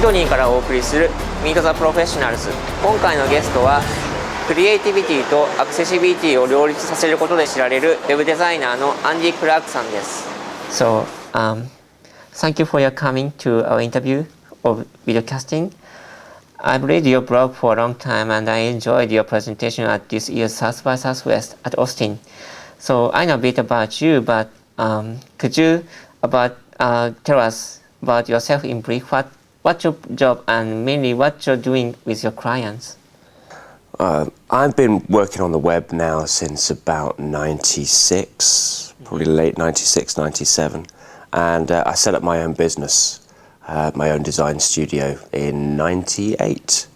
ドニーからお送りする Meet the Professionals。今回のゲストはクリエイティビティとアクセシビリティを両立させることで知られるウェブデザイナーのアンディ・クラークさんです。So, thank you for your coming to our interview of videocasting. I've read your blog for a long time and I enjoyed your presentation at this year's South by Southwest at Austin. So I know a bit about you, but could you tell us about yourself in brief? What's your job and mainly what you're doing with your clients? I've been working on the web now since about 96, probably late 96, 97. And I set up my own business, my own design studio in 98.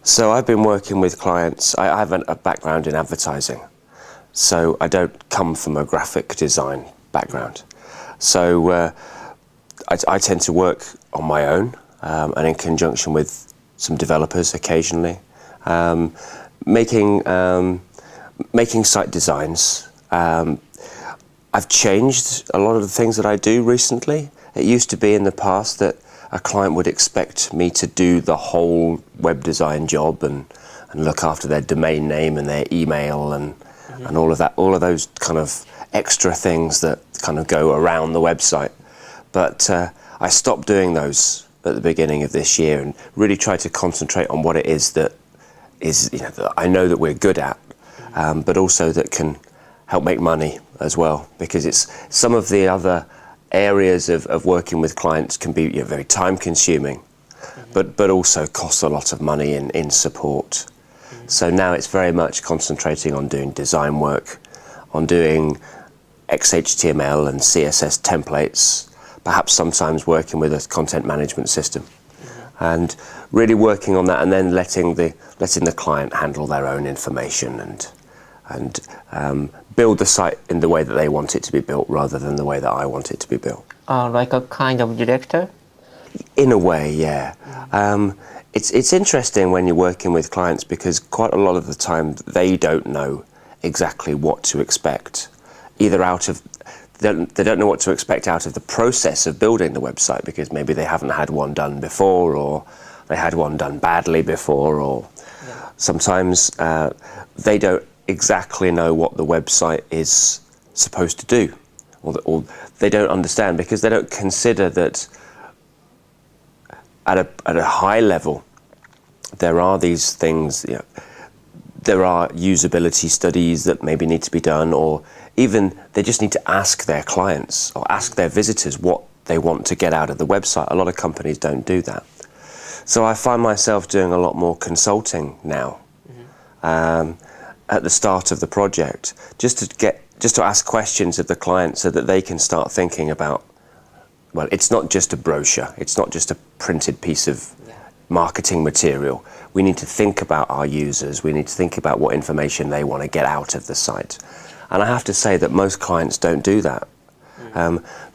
So I've been working with clients. I have a background in advertising. So I don't come from a graphic design background. So I tend to work on my own and in conjunction with some developers occasionally, making site designs. I've changed a lot of the things that I do recently. It used to be in the past that a client would expect me to do the whole web design job and look after their domain name and their email and all of that, all of those kind of extra things that kind of go around the website. But I stopped doing those at the beginning of this year and really tried to concentrate on what it is that that I know that we're good at, but also that can help make money as well, because it's some of the other areas of working with clients can be very time consuming, but also cost a lot of money in support. So now it's very much concentrating on doing design work, on doing XHTML and CSS templates, perhaps sometimes working with a content management system, and really working on that, and then letting the client handle their own information and build the site in the way that they want it to be built rather than the way that I want it to be built. Like a kind of director? In a way, yeah. It's interesting when you're working with clients because quite a lot of the time they don't know exactly what to expect, either they don't know what to expect out of the process of building the website because maybe they haven't had one done before, or they had one done badly before, or sometimes they don't exactly know what the website is supposed to do, or they don't understand because they don't consider that at a high level there are these things, there are usability studies that maybe need to be done, or even they just need to ask their clients or ask their visitors what they want to get out of the website. A lot of companies don't do that. So I find myself doing a lot more consulting now at the start of the project, just to ask questions of the client so that they can start thinking about, well, it's not just a brochure, it's not just a printed piece of marketing material. We need to think about our users, we need to think about what information they want to get out of the site. And I have to say that most clients don't do that.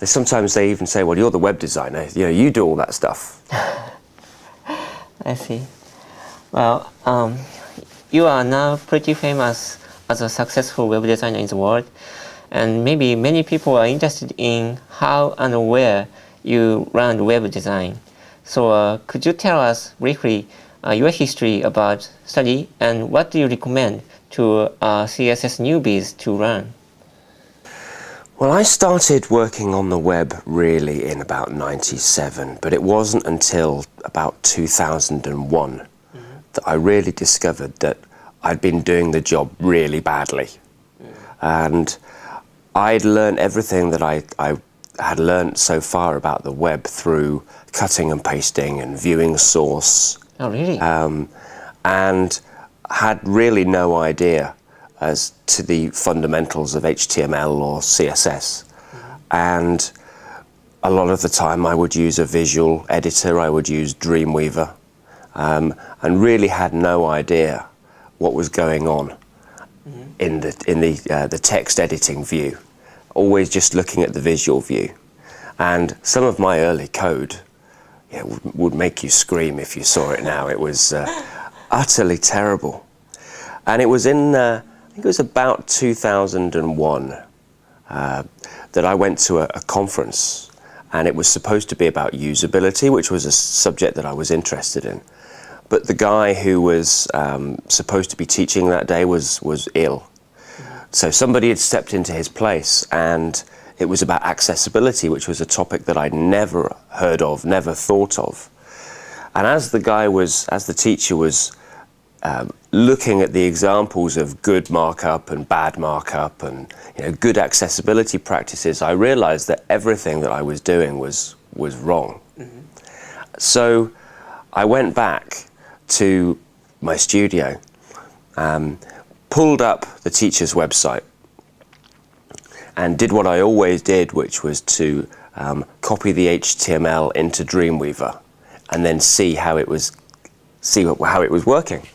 Sometimes they even say, well, you're the web designer, you do all that stuff. I see. Well, you are now pretty famous as a successful web designer in the world, and maybe many people are interested in how and where you learned web design. So could you tell us briefly your history about study and what do you recommend to CSS newbies to learn? Well, I started working on the web really in about 97, but it wasn't until about 2001 that I really discovered that I'd been doing the job really badly. And I'd learned everything that I had learned so far about the web through cutting and pasting and viewing source. Oh, really? And had really no idea as to the fundamentals of HTML or CSS. And a lot of the time I would use a visual editor, I would use Dreamweaver, and really had no idea what was going on in the text editing view, always just looking at the visual view. And some of my early code would make you scream if you saw it now. It was utterly terrible. And it was I think it was about 2001 that I went to a conference, and it was supposed to be about usability, which was a subject that I was interested in. But the guy who was supposed to be teaching that day was ill. So somebody had stepped into his place, and it was about accessibility, which was a topic that I'd never heard of, never thought of. And as the teacher was looking at the examples of good markup and bad markup and good accessibility practices, I realized that everything that I was doing was wrong. So I went back to my studio, pulled up the teacher's website, and did what I always did, which was to copy the HTML into Dreamweaver and then see how it was working.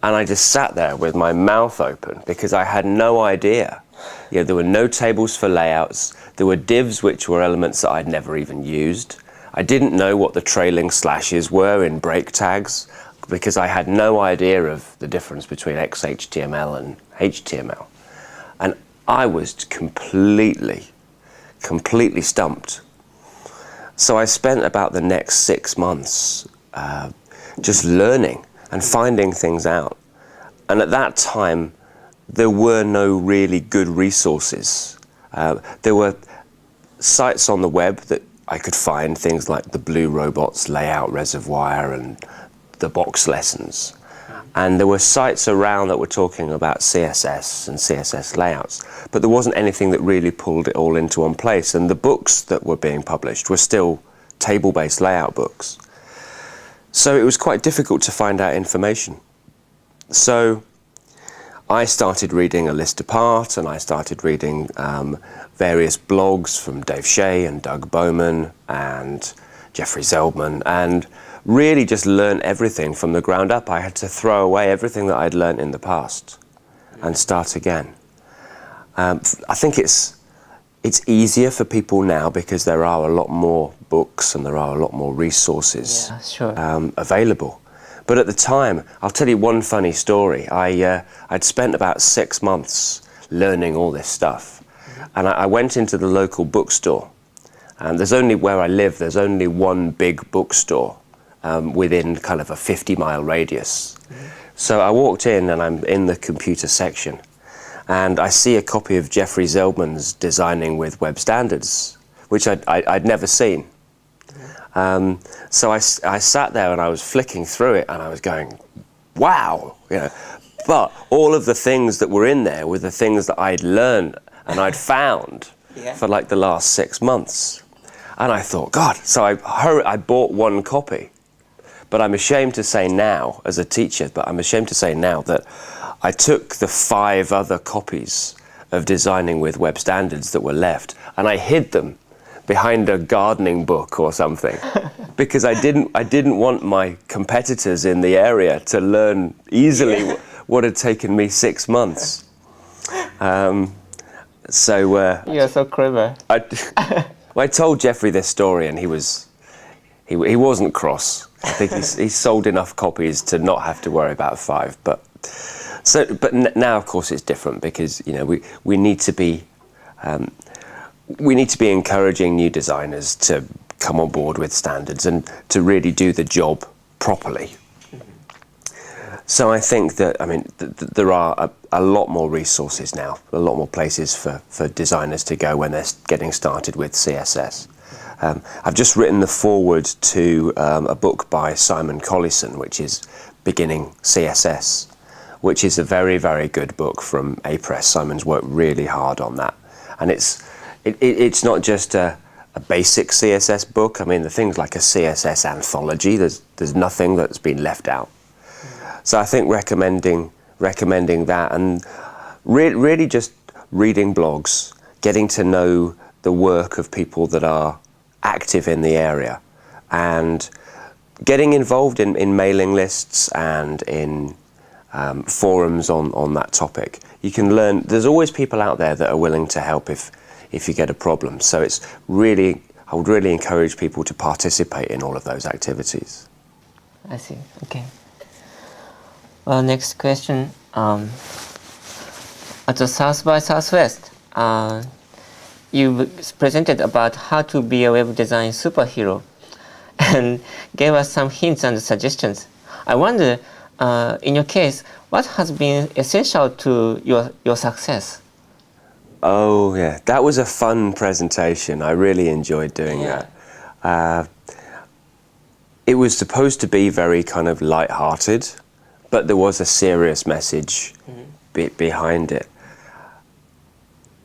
And I just sat there with my mouth open because I had no idea. There were no tables for layouts. There were divs, which were elements that I'd never even used. I didn't know what the trailing slashes were in break tags because I had no idea of the difference between XHTML and HTML. And I was completely stumped. So I spent about the next 6 months just learning and finding things out. And at that time, there were no really good resources. There were sites on the web that I could find, things like the Blue Robots Layout Reservoir and the Box Lessons. And there were sites around that were talking about CSS and CSS layouts, but there wasn't anything that really pulled it all into one place. And the books that were being published were still table-based layout books. So it was quite difficult to find out information. So I started reading A List Apart, and I started reading various blogs from Dave Shea and Doug Bowman and Jeffrey Zeldman, and really just learned everything from the ground up. I had to throw away everything that I'd learned in the past and start again. I think it's easier for people now because there are a lot more books and there are a lot more resources available. But at the time, I'll tell you one funny story. I'd spent about 6 months learning all this stuff. And I went into the local bookstore. And where I live, there's only one big bookstore within kind of a 50-mile radius. So I walked in and I'm in the computer section. And I see a copy of Jeffrey Zeldman's Designing with Web Standards, which I'd never seen. So I sat there and I was flicking through it and I was going, wow, But all of the things that were in there were the things that I'd learned and I'd found for like the last 6 months. And I thought, God, so I bought one copy. But I'm ashamed to say now, as a teacher, that I took the 5 other copies of Designing with Web Standards that were left and I hid them behind a gardening book or something because I didn't want my competitors in the area to learn easily what had taken me 6 months. You're so clever. I told Jeffrey this story and he wasn't cross. I think he sold enough copies to not have to worry about 5. But now, of course, it's different because we need to be encouraging new designers to come on board with standards and to really do the job properly. So I think that there are a lot more resources now, a lot more places for designers to go when they're getting started with CSS. I've just written the foreword to a book by Simon Collison, which is Beginning CSS, which is a very, very good book from A-Press. Simon's worked really hard on that. And it's not just a basic CSS book. The things like a CSS anthology, there's nothing that's been left out. So I think recommending that and really just reading blogs, getting to know the work of people that are active in the area and getting involved in mailing lists and in forums on that topic. You can learn, there's always people out there that are willing to help if you get a problem. So I would really encourage people to participate in all of those activities. I see, okay. Well, next question. At the South by Southwest, you presented about how to be a web design superhero and gave us some hints and suggestions. I wonder, in your case, what has been essential to your success? Oh, yeah. That was a fun presentation. I really enjoyed doing that. It was supposed to be very kind of light-hearted, but there was a serious message behind it.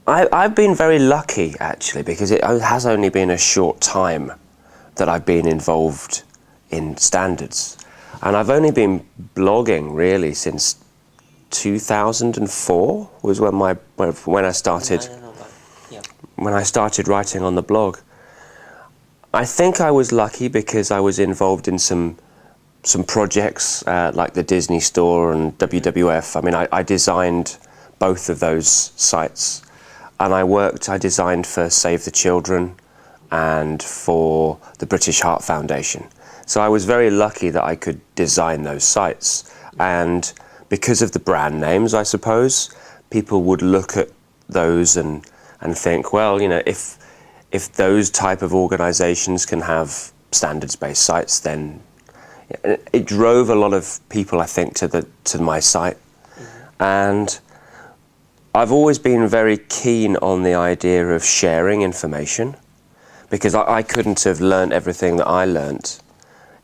I've been very lucky, actually, because it has only been a short time that I've been involved in standards. And I've only been blogging, really, since 2004 was when I started when I started writing on the blog. I think I was lucky because I was involved in some projects like the Disney Store and WWF. I mean, I designed both of those sites, and I designed for Save the Children and for the British Heart Foundation. So I was very lucky that I could design those sites, and because of the brand names, I suppose, people would look at those and think, well, you know, if those type of organizations can have standards-based sites, then it drove a lot of people, I think, to my site. And I've always been very keen on the idea of sharing information, because I couldn't have learned everything that I learnt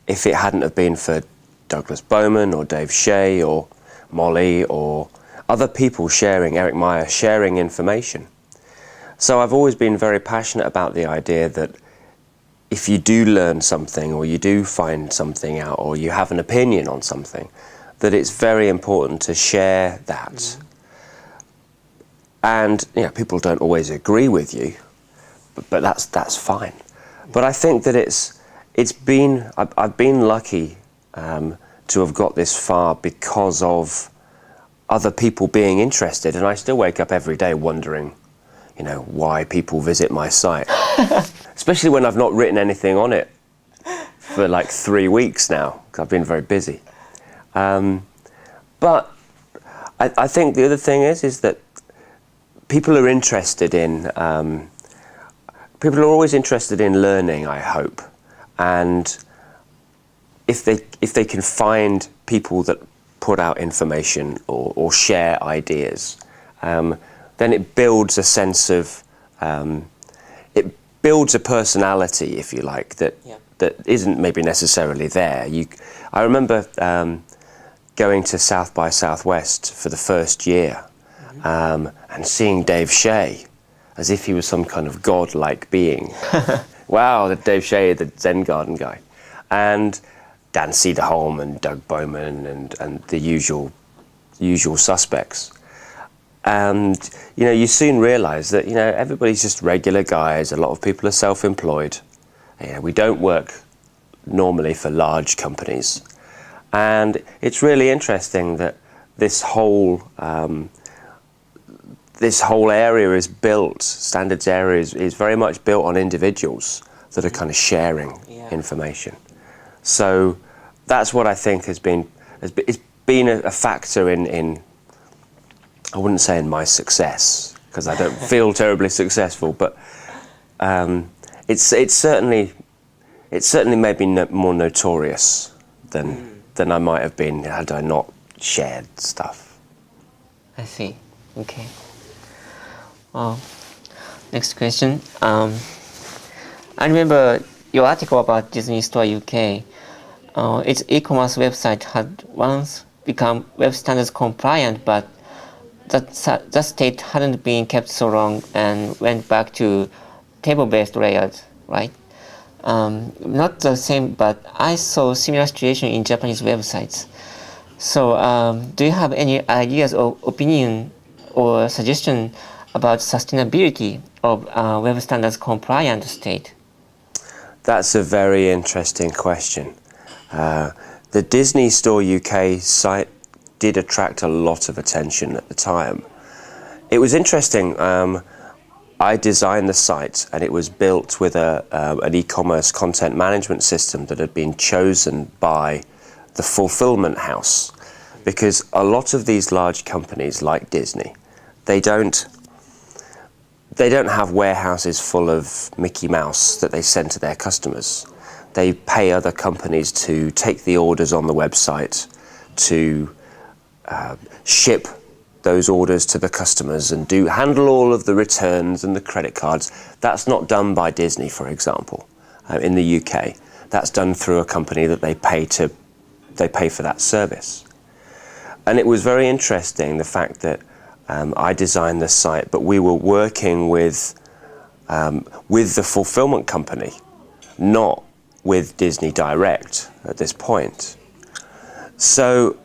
if it hadn't have been for Douglas Bowman or Dave Shea or Molly or other people sharing, Eric Meyer, sharing information. So I've always been very passionate about the idea that if you do learn something or you do find something out or you have an opinion on something, that it's very important to share that. And you know, people don't always agree with you, but that's fine. But I think that I've been lucky to have got this far because of other people being interested, and I still wake up every day wondering, you know, why people visit my site. Especially when I've not written anything on it for like 3 weeks now, because I've been very busy. But I think the other thing is that people are interested in, people are always interested in learning, I hope. And if they can find people that put out information or share ideas, then it builds a sense of, it builds a personality, if you like, that isn't maybe necessarily there. I remember going to South by Southwest for the first year and seeing Dave Shea as if he was some kind of godlike being. Wow, the Dave Shea, the Zen Garden guy. And Dan Cederholm and Doug Bowman and the usual suspects. And, you know, you soon realise that, you know, everybody's just regular guys. A lot of people are self-employed. You know, we don't work normally for large companies. And it's really interesting that this whole area is built, standards area is very much built on individuals that are kind of sharing information. So that's what I think has been a factor in I wouldn't say in my success, because I don't feel terribly successful, but it's certainly made me more notorious than I might have been had I not shared stuff. I see. Okay. Well, next question. I remember your article about Disney Store UK. Its e-commerce website had once become web standards compliant, but that state hadn't been kept so long and went back to table-based layouts, right? Not the same, but I saw similar situation in Japanese websites. So, do you have any ideas or opinion or suggestion about sustainability of web standards compliant state? That's a very interesting question. The Disney Store UK site did attract a lot of attention at the time. It was interesting. I designed the site, and it was built with an e-commerce content management system that had been chosen by the fulfillment house, because a lot of these large companies like Disney, they don't they don't have warehouses full of Mickey Mouse that they send to their customers. They pay other companies to take the orders on the website, to ship those orders to the customers and handle all of the returns and the credit cards. That's not done by Disney, for example, in the UK. That's done through a company that they pay for that service. And it was very interesting, the fact that I designed the site, but we were working with the fulfillment company, not with Disney Direct at this point. So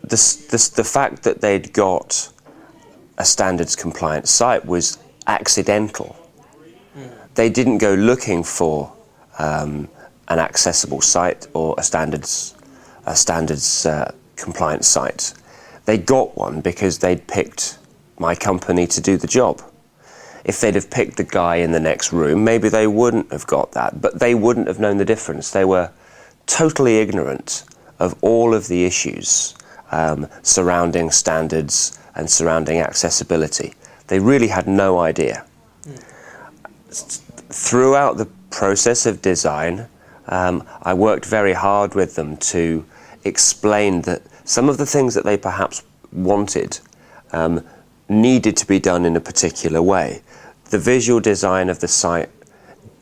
the fact that they'd got a standards compliant site was accidental. They didn't go looking for an accessible site or a standards compliant site. They got one because they'd picked my company to do the job. If they'd have picked the guy in the next room, maybe they wouldn't have got that, but they wouldn't have known the difference. They were totally ignorant of all of the issues surrounding standards and surrounding accessibility. They really had no idea. Throughout the process of design, I worked very hard with them to explain that some of the things that they perhaps wanted needed to be done in a particular way. The visual design of the site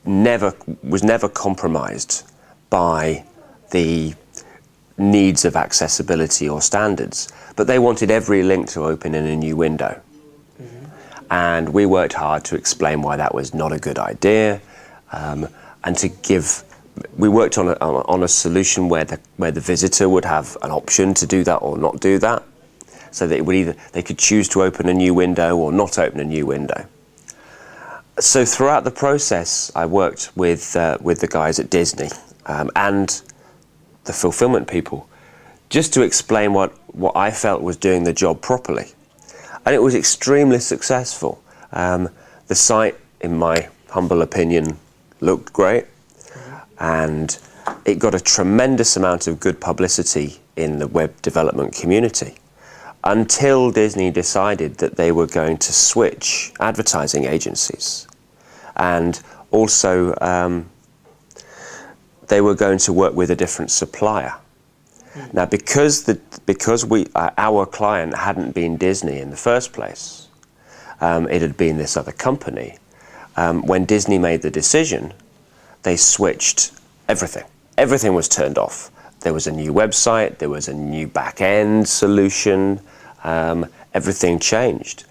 was never compromised by the needs of accessibility or standards, but they wanted every link to open in a new window. And we worked hard to explain why that was not a good idea, and we worked on a solution where the visitor would have an option to do that or not do that, so that they could choose to open a new window or not open a new window. So throughout the process, I worked with the guys at Disney and the fulfillment people, just to explain what I felt was doing the job properly. And it was extremely successful. The site, in my humble opinion, looked great, and it got a tremendous amount of good publicity in the web development community, until Disney decided that they were going to switch advertising agencies, and also they were going to work with a different supplier. Now, because our client hadn't been Disney in the first place, it had been this other company. When Disney made the decision, they switched everything. Everything was turned off. There was a new website, there was a new back-end solution, everything changed.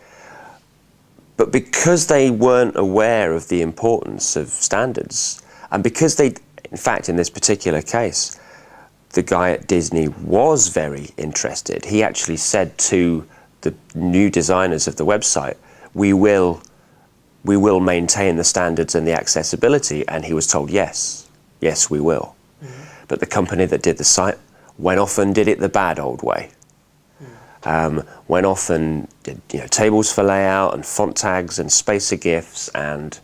But because they weren't aware of the importance of standards, and because in fact, in this particular case, the guy at Disney was very interested. He actually said to the new designers of the website, we will maintain the standards and the accessibility, and he was told, yes, we will. But the company that did the site went off and did it the bad old way. Went off and did tables for layout and font tags and spacer GIFs, and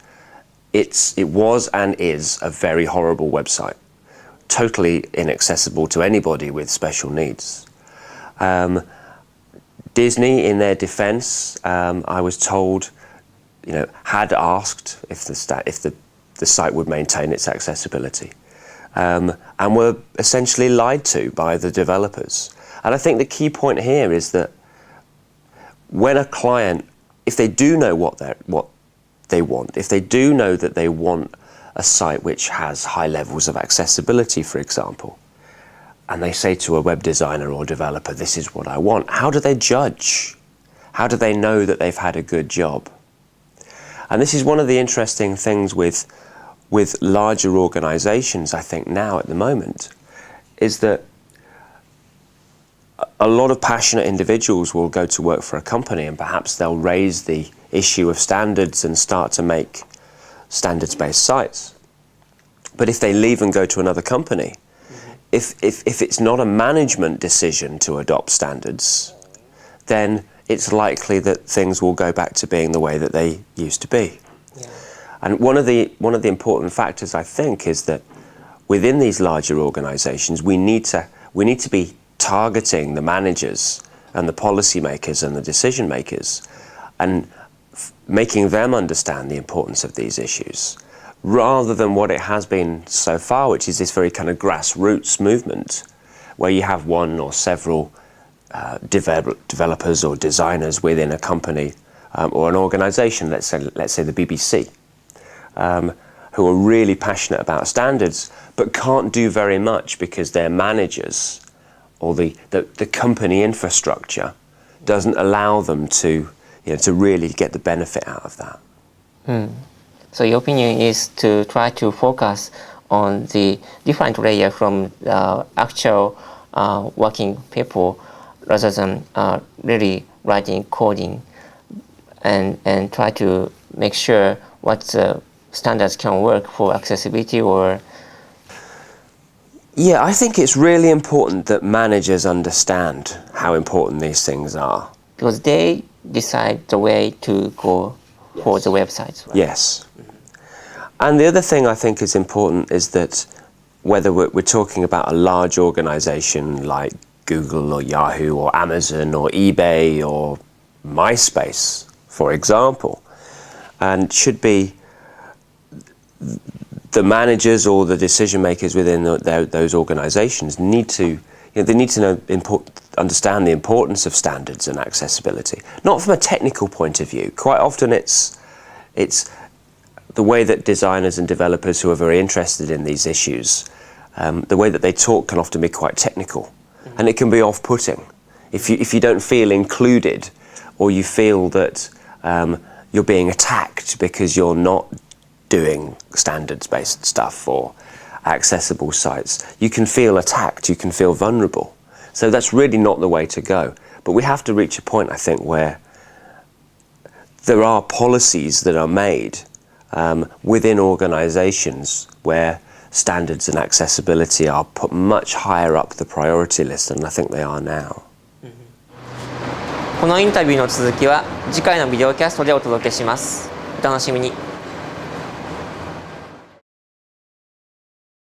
it was and is a very horrible website, totally inaccessible to anybody with special needs. Disney, in their defense, I was told, had asked if the site would maintain its accessibility, and were essentially lied to by the developers. And I think the key point here is that when a client, if they do know what they want, if they do know that they want a site which has high levels of accessibility, for example, and they say to a web designer or developer, this is what I want, how do they judge? How do they know that they've had a good job? And this is one of the interesting things with larger organizations, I think, now at the moment, is that a lot of passionate individuals will go to work for a company, and perhaps they'll raise the issue of standards and start to make standards-based sites. But if they leave and go to another company, if it's not a management decision to adopt standards, then it's likely that things will go back to being the way that they used to be. Yeah. And one of the important factors, I think, is that within these larger organizations, we need to be targeting the managers and the policymakers and the decision makers, and making them understand the importance of these issues, rather than what it has been so far, which is this very kind of grassroots movement, where you have one or several developers or designers within a company or an organisation, let's say the BBC, who are really passionate about standards, but can't do very much because their managers or the company infrastructure doesn't allow them to really get the benefit out of that. So your opinion is to try to focus on the different layer from the actual working people rather than really writing coding and try to make sure what the standards can work for accessibility or... Yeah, I think it's really important that managers understand how important these things are. Because they decide the way to go for the websites. Right? Yes. And the other thing I think is important is that whether we're talking about a large organisation like Google or Yahoo or Amazon or eBay or MySpace, for example, and should be the managers or the decision makers within those organisations need to understand the importance of standards and accessibility. Not from a technical point of view. Quite often it's the way that designers and developers who are very interested in these issues, the way that they talk can often be quite technical, and it can be off-putting. If you don't feel included, or you feel that you're being attacked because you're not doing standards-based stuff or accessible sites, you can feel attacked, you can feel vulnerable. So that's really not the way to go. But we have to reach a point, I think, where there are policies that are made within organisations where standards and accessibility are put much higher up the priority list than I think they are now. このインタビューの続きは次回のビデオキャストでお届けします。お楽しみに。